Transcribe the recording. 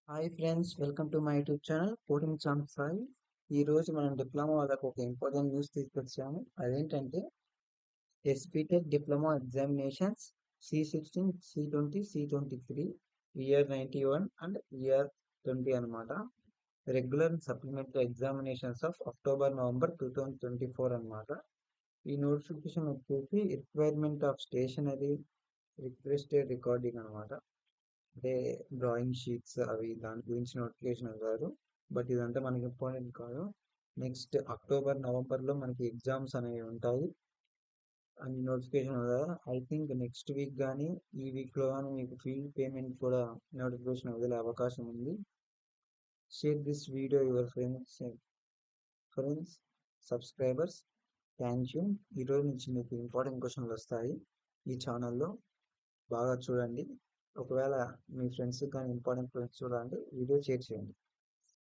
Hi friends, welcome to my YouTube channel coding champ Sai. ఈ రోజు మనం డిప్లొమా వాళ్ళకు ఒక ఇంపార్టెంట్ న్యూస్ తీసుకొచ్చాము. అదేంటంటే SBTET diploma examinations C16, C20, C23 year 91 and year 20 అనమాట. Regular supplementary examinations of October November 2024 అనమాట. ఈ నోటిఫికేషన్ వచ్చేసి requirement of stationery requested recording అనమాట. అంటే డ్రాయింగ్ షీట్స్ అవి దాని గురించి నోటిఫికేషన్ ఇవ్వరు. బట్ ఇదంతా మనకి ఇంపార్టెంట్ కాదు. నెక్స్ట్ అక్టోబర్ నవంబర్లో మనకి ఎగ్జామ్స్ అనేవి ఉంటాయి అని నోటిఫికేషన్ కదా. ఐ థింక్ నెక్స్ట్ వీక్ కానీ ఈ వీక్లో కానీ మీకు ఫీ పేమెంట్ కూడా నోటిఫికేషన్ వదిలే అవకాశం ఉంది. Share this video your friends subscribers. Thank you. ఈరోజు నుంచి మీకు ఇంపార్టెంట్ క్వశ్చన్లు వస్తాయి ఈ ఛానల్లో. బాగా చూడండి. ఒకవేళ మీ ఫ్రెండ్స్ కానీ ఇంపార్టెంట్ ఫ్రెండ్స్ చూడాలంటే వీడియో షేర్ చేయండి.